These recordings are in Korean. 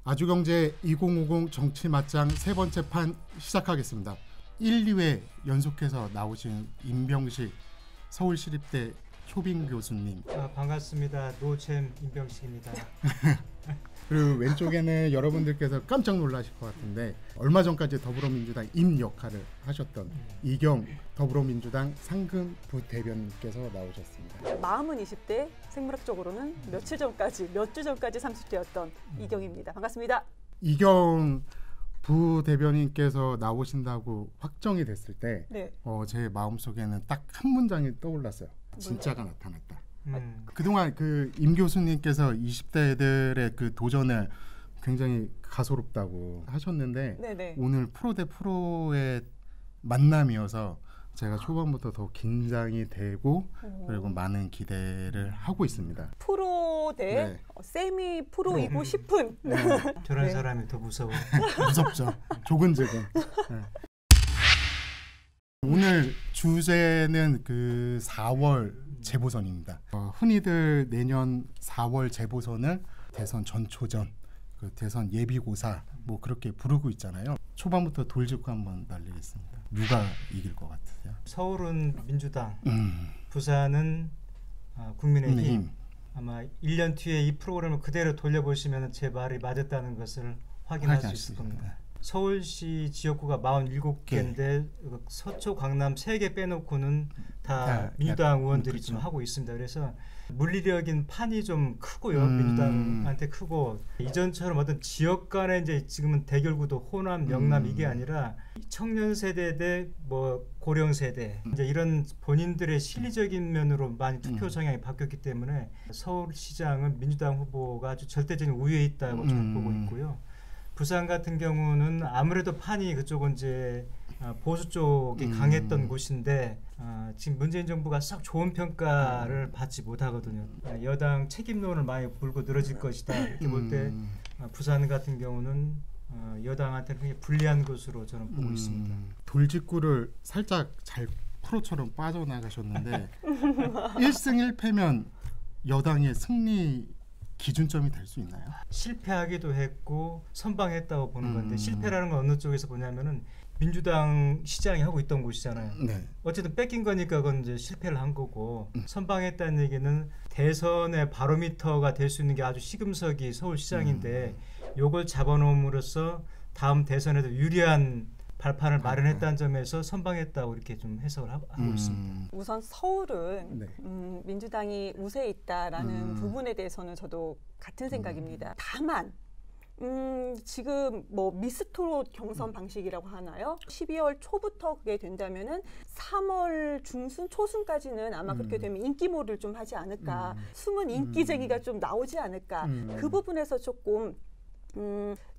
아주경제 2050 정치 맞짱 세 번째 판 시작하겠습니다. 1, 2회 연속해서 나오신 임병식 서울시립대 초빙 교수님. 반갑습니다. 노잼 임병식입니다. 그리고 왼쪽에는 여러분들께서 깜짝 놀라실 것 같은데 얼마 전까지 더불어민주당 임 역할을 하셨던 이경 더불어민주당 상근 부대변인께서 나오셨습니다. 마음은 20대, 생물학적으로는 몇 주 전까지 30대였던 이경입니다. 반갑습니다. 이경 부대변인께서 나오신다고 확정이 됐을 때 네. 제 마음속에는 딱 한 문장이 떠올랐어요. 진짜가 나타났다. 그동안 그 임 교수님께서 20대 애들의 그 도전을 굉장히 가소롭다고 하셨는데 네네. 오늘 프로 대 프로의 만남이어서 제가 초반부터 더 긴장이 되고 그리고 많은 기대를 하고 있습니다. 프로 대 세미 프로이고 싶은 저런 네. 사람이 더 무서워. 무섭죠. 조근조근. 네. 오늘 주제는 그 4월 재보선입니다. 흔히들 내년 4월 재보선을 대선 전초전, 그 대선 예비고사 뭐 그렇게 부르고 있잖아요. 초반부터 돌직구 한번 날리겠습니다. 누가 이길 것 같으세요? 서울은 민주당, 부산은 국민의힘. 아마 1년 뒤에 이 프로그램을 그대로 돌려보시면 제 말이 맞았다는 것을 확인할 수 있을 겁니다. 서울시 지역구가 47개인데 서초, 강남 3개 빼놓고는 다 민주당 의원들이 그렇죠. 좀 하고 있습니다. 그래서 물리력인 판이 좀 크고요. 민주당한테 크고 이전처럼 어떤 지역 간의 이제 지금은 대결구도 호남, 영남 이게 아니라 청년 세대 대 뭐 고령 세대 이제 이런 본인들의 실리적인 면으로 많이 투표 성향이 바뀌었기 때문에 서울시장은 민주당 후보가 아주 절대적인 우위에 있다고 저는 보고 있고요. 부산 같은 경우는 아무래도 판이 그쪽은 이제 보수 쪽이 강했던 곳인데 지금 문재인 정부가 썩 좋은 평가를 받지 못하거든요. 여당 책임론을 많이 불고 늘어질 것이다. 이렇게 볼 때 부산 같은 경우는 여당한테 굉장히 불리한 것으로 저는 보고 있습니다. 돌직구를 살짝 잘 프로처럼 빠져나가셨는데 1승 1패면 여당의 승리 기준점이 될 수 있나요? 실패하기도 했고 선방했다고 보는 건데 실패라는 건 어느 쪽에서 보냐면은 민주당 시장이 하고 있던 곳이잖아요. 네. 어쨌든 뺏긴 거니까 그건 이제 실패를 한 거고 선방했다는 얘기는 대선의 바로미터가 될 수 있는 게 아주 시금석이 서울시장인데 요걸 잡아놓음으로써 다음 대선에도 유리한 발판을 마련했다는 점에서 선방했다고 이렇게 좀 해석을 하고 있습니다. 우선 서울은 민주당이 우세에 있다라는 부분에 대해서는 저도 같은 생각입니다. 다만 지금 뭐 미스트롯 경선 방식이라고 하나요? 12월 초부터 그게 된다면은 3월 중순 초순까지는 아마 그렇게 되면 인기몰을 좀 하지 않을까. 숨은 인기쟁이가 좀 나오지 않을까. 그 부분에서 조금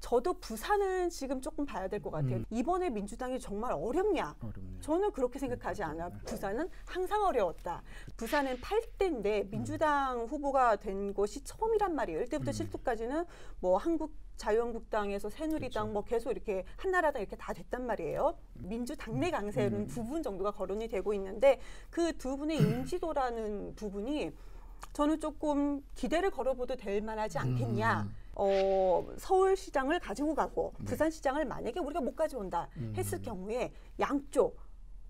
저도 부산은 지금 조금 봐야 될 것 같아요. 이번에 민주당이 정말 어렵냐? 저는 그렇게 생각하지 않아요. 부산은 항상 어려웠다. 부산은 8대인데 민주당 후보가 된 것이 처음이란 말이에요. 1대부터 7대까지는 뭐 한국 자유한국당에서 새누리당 그렇죠. 뭐 계속 이렇게 한나라당 이렇게 다 됐단 말이에요. 민주당내 강세는 두 분 정도가 거론이 되고 있는데 그 두 분의 인지도라는 부분이 저는 조금 기대를 걸어봐도 될 만하지 않겠냐. 서울시장을 가지고 가고 부산시장을 만약에 우리가 못 가져온다 했을 경우에 양쪽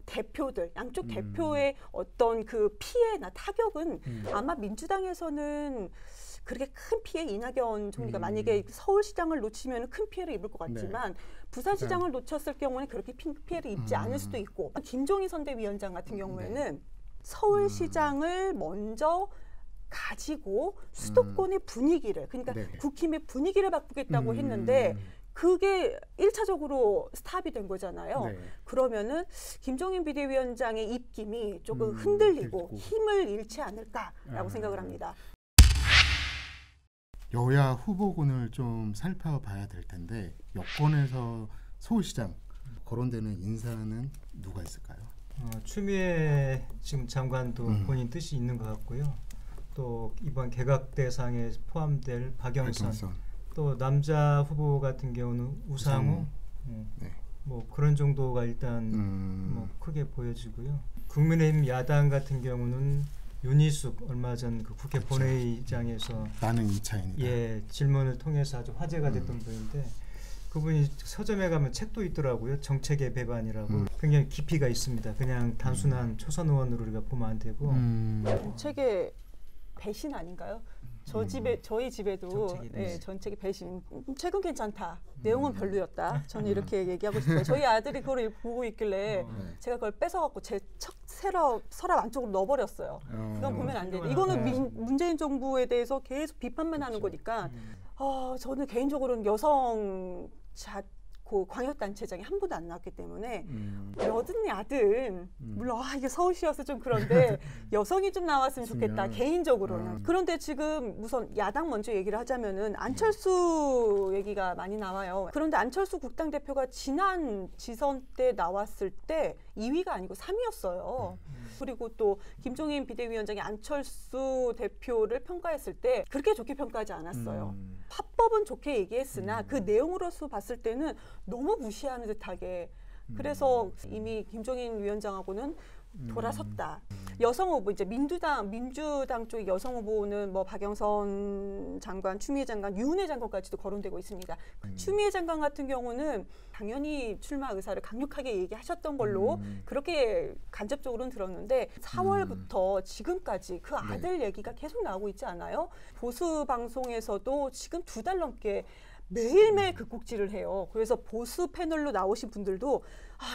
대표의 어떤 그 피해나 타격은 아마 민주당에서는 그렇게 큰 피해 이낙연 총리가 만약에 서울시장을 놓치면 큰 피해를 입을 것 같지만 부산시장을 놓쳤을 경우는 그렇게 피해를 입지 않을 수도 있고 김종인 선대위원장 같은 경우에는 서울시장을 먼저 가지고 수도권의 분위기를 그러니까 국힘의 분위기를 바꾸겠다고 했는데 그게 1차적으로 스탑이 된 거잖아요. 그러면은 김종인 비대위원장의 입김이 조금 흔들리고 힘을 잃지 않을까라고 생각을 합니다. 여야 후보군을 좀 살펴봐야 될 텐데 여권에서 서울시장 거론되는 인사는 누가 있을까요? 추미애 지금 장관도 본인 뜻이 있는 것 같고요. 또 이번 개각 대상에 포함될 박영선. 또 남자 후보 같은 경우는 우상호. 뭐 그런 정도가 일단 뭐 크게 보여지고요. 국민의힘 야당 같은 경우는 윤희숙 얼마 전 그 국회 그렇죠. 본회의장에서 나는 이차인이다. 예, 질문을 통해서 아주 화제가 됐던 분인데 그분이 서점에 가면 책도 있더라고요. 정책의 배반이라고. 굉장히 깊이가 있습니다. 그냥 단순한 초선 의원으로 우리가 보면 안 되고. 정책의 배신 아닌가요? 저희 집에도 정책의 배신. 책은 괜찮다. 내용은 별로였다. 저는 이렇게 얘기하고 싶어요. 저희 아들이 그걸 보고 있길래 제가 그걸 뺏어갖고 제 책 서랍 안쪽으로 넣어버렸어요. 그건 보면 안 돼. 이거는 문재인 정부에 대해서 계속 비판만 하는 거니까. 저는 개인적으로는 여성 광역단체장이 한 분도 안 나왔기 때문에 여든 야든 물론 이게 서울시여서 좀 그런데 여성이 좀 나왔으면 좋겠다 개인적으로는. 그런데 지금 우선 야당 먼저 얘기를 하자면은 안철수 얘기가 많이 나와요. 그런데 안철수 국당대표가 지난 지선 때 나왔을 때 2위가 아니고 3위였어요. 그리고 또 김종인 비대위원장이 안철수 대표를 평가했을 때 그렇게 좋게 평가하지 않았어요. 합법은 좋게 얘기했으나 그 내용으로서 봤을 때는 너무 무시하는 듯하게. 그래서 이미 김종인 위원장하고는 돌아섰다. 여성 후보 이제 민주당 쪽 여성 후보는 뭐 박영선 장관, 추미애 장관, 유은혜 장관까지도 거론되고 있습니다. 추미애 장관 같은 경우는 당연히 출마 의사를 강력하게 얘기하셨던 걸로 그렇게 간접적으로는 들었는데 4월부터 지금까지 그 아들 얘기가 계속 나오고 있지 않아요? 보수 방송에서도 지금 2달 넘게 매일매일 그 꼭지를 해요. 그래서 보수 패널로 나오신 분들도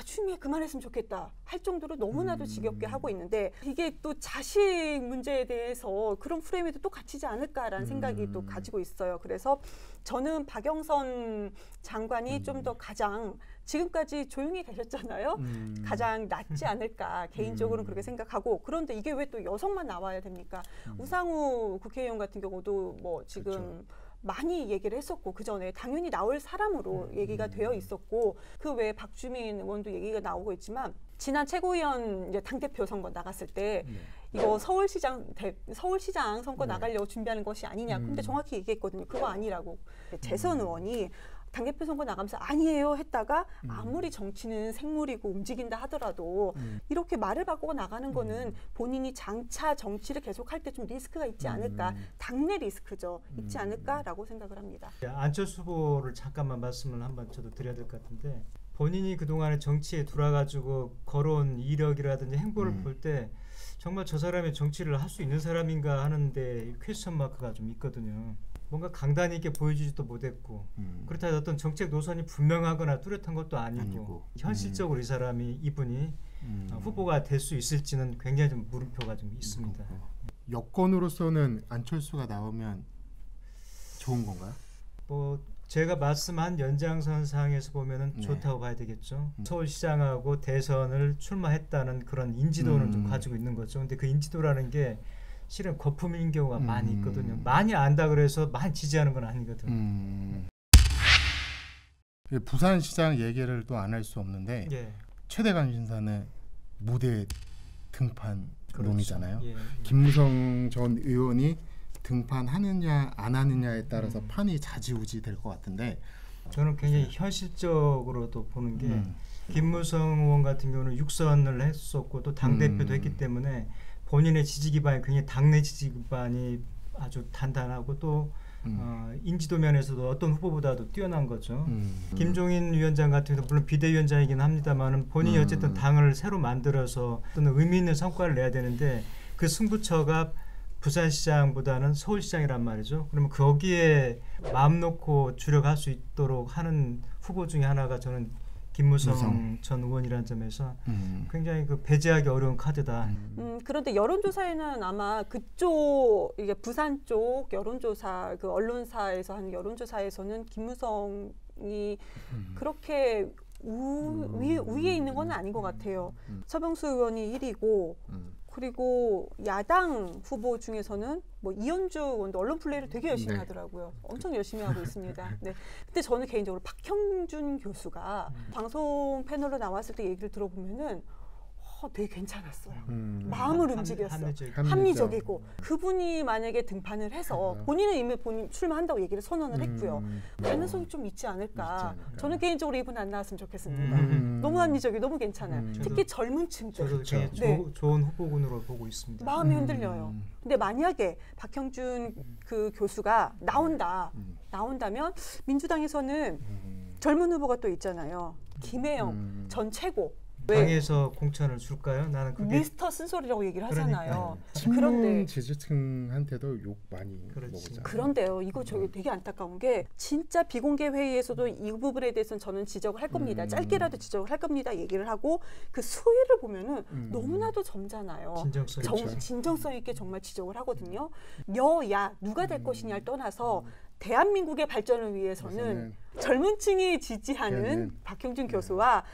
추미애 그만했으면 좋겠다 할 정도로 너무나도 지겹게 하고 있는데 이게 또 자식 문제에 대해서 그런 프레임에도 또 갇히지 않을까라는 생각이 또 가지고 있어요. 그래서 저는 박영선 장관이 좀 더 가장 지금까지 조용히 계셨잖아요. 가장 낫지 않을까 개인적으로는 그렇게 생각하고. 그런데 이게 왜 또 여성만 나와야 됩니까? 우상우 국회의원 같은 경우도 뭐 지금 그렇죠. 많이 얘기를 했었고 그 전에 당연히 나올 사람으로 얘기가 되어 있었고 그 외에 박주민 의원도 얘기가 나오고 있지만 지난 최고위원 이제 당대표 선거 나갔을 때 이거 서울시장 선거 나가려고 준비하는 것이 아니냐. 근데 정확히 얘기했거든요. 그거 아니라고. 재선 의원이 당대표 선거 나가면서 아니에요 했다가 아무리 정치는 생물이고 움직인다 하더라도 이렇게 말을 바꾸고 나가는 거는 본인이 장차 정치를 계속할 때 좀 리스크가 있지 않을까. 당내 리스크죠. 있지 않을까라고 생각을 합니다. 안철수 후보를 잠깐만 말씀을 한번 저도 드려야 될 것 같은데 본인이 그동안에 정치에 들어와가지고 걸어온 이력이라든지 행보를 볼 때 정말 저 사람이 정치를 할 수 있는 사람인가 하는데 퀘스천 마크가 좀 있거든요. 뭔가 강단 있게 보여주지도 못했고 그렇다 해서 어떤 정책 노선이 분명하거나 뚜렷한 것도 아니고 현실적으로 이분이 후보가 될 수 있을지는 굉장히 좀 물음표가 좀 있습니다. 여권으로서는 안철수가 나오면 좋은 건가요? 뭐 제가 말씀한 연장선상에서 보면은 좋다고 봐야 되겠죠. 서울시장하고 대선을 출마했다는 그런 인지도는 좀 가지고 있는 거죠. 근데 그 인지도라는 게 실은 거품인 경우가 많이 있거든요. 많이 안다 그래서 많이 지지하는 건 아니거든. 부산시장 얘기를 또 안 할 수 없는데 최대관 신사는 무대 등판론이잖아요. 그렇죠. 김무성 전 의원이 등판하느냐 안 하느냐에 따라서 판이 좌지우지 될 것 같은데 저는 굉장히 현실적으로도 보는 게 김무성 의원 같은 경우는 6선을 했었고 또 당대표도 했기 때문에 본인의 지지 기반이 굉장히 당내 지지 기반이 아주 단단하고 또 인지도 면에서도 어떤 후보보다도 뛰어난 거죠. 김종인 위원장 같은 경우도 물론 비대위원장이긴 합니다만 본인이 어쨌든 당을 새로 만들어서 어떤 의미 있는 성과를 내야 되는데 그 승부처가 부산시장보다는 서울시장이란 말이죠. 그러면 거기에 마음 놓고 주력할 수 있도록 하는 후보 중에 하나가 저는 김무성 전 의원이라는 점에서 굉장히 그 배제하기 어려운 카드다. 그런데 여론조사에는 아마 그쪽 이게 부산 쪽 여론조사 그 언론사에서 하는 여론조사에서는 김무성이 그렇게 위에 있는 건 아닌 것 같아요. 서병수 의원이 1위고 그리고 야당 후보 중에서는 뭐 이현주 의원도 언론 플레이를 되게 열심히 하더라고요. 엄청 열심히 하고 있습니다. 네. 근데 저는 개인적으로 박형준 교수가 방송 패널로 나왔을 때 얘기를 들어보면은 되게 괜찮았어요. 마음을 움직였어요. 합리적. 합리적이고 그분이 만약에 등판을 해서 본인은 이미 본인 출마한다고 얘기를 선언을 했고요. 가능성이 좀 있지 않을까. 저는 개인적으로 이분 안 나왔으면 좋겠습니다. 너무 합리적이 너무 괜찮아요. 특히 젊은 층들. 저도 굉장히 좋은 후보군으로 보고 있습니다. 마음이 흔들려요. 근데 만약에 박형준 그 교수가 나온다면 민주당에서는 젊은 후보가 또 있잖아요. 김혜영 전 최고. 당에서 공천을 줄까요? 나는 그게 미스터 쓴소리라고 얘기를 하잖아요. 친문 그런데 지지층한테도 욕 많이 먹었잖아요. 그런데요, 이거 저기 되게 안타까운 게 진짜 비공개 회의에서도 이 부분에 대해서는 저는 지적을 할 겁니다. 짧게라도 지적을 할 겁니다. 얘기를 하고 그 수위를 보면은 너무나도 점잖아요. 진정성 있게 정말 지적을 하거든요. 여야 누가 될 것이냐를 떠나서 대한민국의 발전을 위해서는 젊은 층이 지지하는 박형준 교수와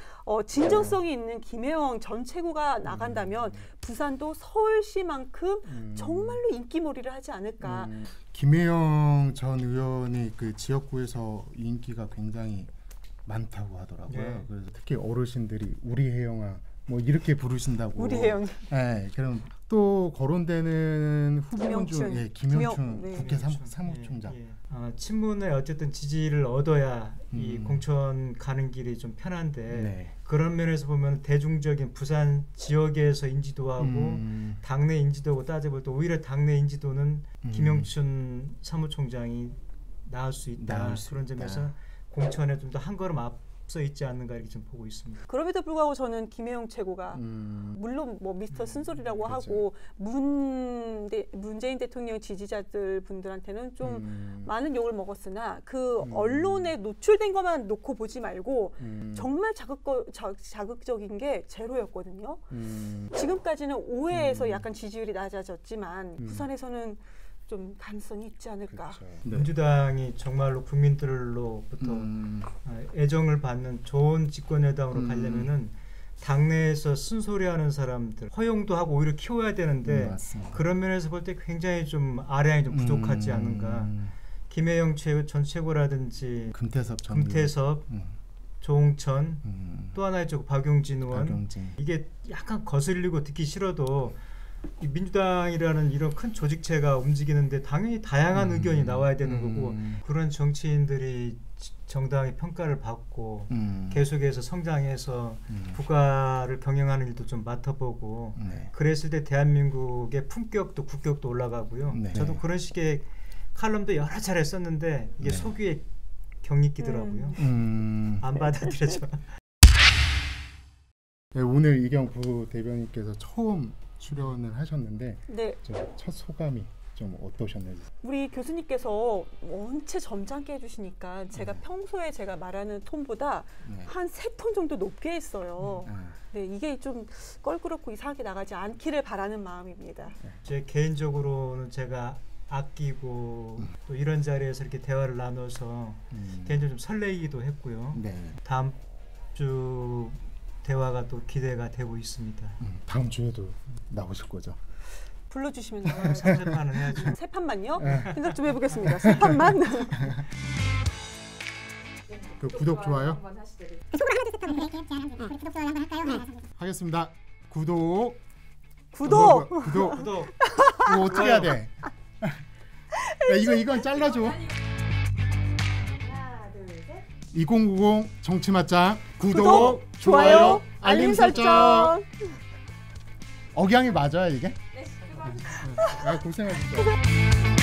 진정성이 있는 김혜영 전 최고가 나간다면 부산도 서울시만큼 정말로 인기몰이를 하지 않을까. 김혜영 전 의원이 그 지역구에서 인기가 굉장히 많다고 하더라고요. 네. 그래서 특히 어르신들이 우리 혜영아 뭐 이렇게 부르신다고. 우리 혜영. 네, 그럼 또 거론되는 후보군 중에 김영춘 네. 국회 사무총장. 친문의 어쨌든 지지를 얻어야 이 공천 가는 길이 좀 편한데 그런 면에서 보면 대중적인 부산 지역에서 인지도하고 당내 인지도고 따져볼 때 오히려 당내 인지도는 김영춘 사무총장이 나을 수 있다. 그런 점에서 공천에 좀 더 한 걸음 앞서 있지 않는가 이렇게 좀 보고 있습니다. 그럼에도 불구하고 저는 김혜영 최고가 물론 뭐 미스터 쓴소리라고 하고 문재인 대통령 지지자들 분들한테는 좀 많은 욕을 먹었으나 그 언론에 노출된 것만 놓고 보지 말고 정말 자극적인 게 제로였거든요. 지금까지는 5회에서 약간 지지율이 낮아졌지만 부산에서는 좀 가능성이 있지 않을까. 민주당이 정말로 국민들로부터 애정을 받는 좋은 집권여당으로 가려면은 당내에서 쓴소리하는 사람들 허용도 하고 오히려 키워야 되는데 그런 면에서 볼 때 굉장히 좀 아량이 좀 부족하지 않은가. 김혜영 전 최고라든지 금태섭, 조홍천 또 하나 있죠 박용진 의원. 이게 약간 거슬리고 듣기 싫어도 이 민주당이라는 이런 큰 조직체가 움직이는데 당연히 다양한 의견이 나와야 되는 거고 그런 정치인들이 정당의 평가를 받고 계속해서 성장해서 국가를 경영하는 일도 좀 맡아보고 그랬을 때 대한민국의 품격도 국격도 올라가고요. 저도 그런 식의 칼럼도 여러 차례 썼는데 이게 속위에 경이 끼더라고요. 안 받아들여져. 오늘 이경 부대변인께서 처음 출연을 하셨는데 첫 소감이 좀 어떠셨는지. 우리 교수님께서 원체 점잖게 해주시니까 제가 평소에 제가 말하는 톤보다 한 3톤 정도 높게 했어요. 네, 이게 좀 껄끄럽고 이상하게 나가지 않기를 바라는 마음입니다. 제 개인적으로는 제가 아끼고 또 이런 자리에서 이렇게 대화를 나눠서 개인적으로 좀 설레이기도 했고요. 다음 주 대화가 또 기대가 되고 있습니다. 다음 주에도 나오실 거죠? 불러주시면 나와요. 3세판은 해야죠. 3판만요? 생각 좀 해보겠습니다. 3판만. 그 구독 좋아요? 하겠습니다. 구독. 이거 어떻게 해야 돼? 야, 이건 잘라줘. 하나, 둘, 셋. 2090 정치맞짱 구독, 좋아요, 알림 설정. 억양이 맞아요 이게? 네, 수고하셨습니다. 고생하셨어요.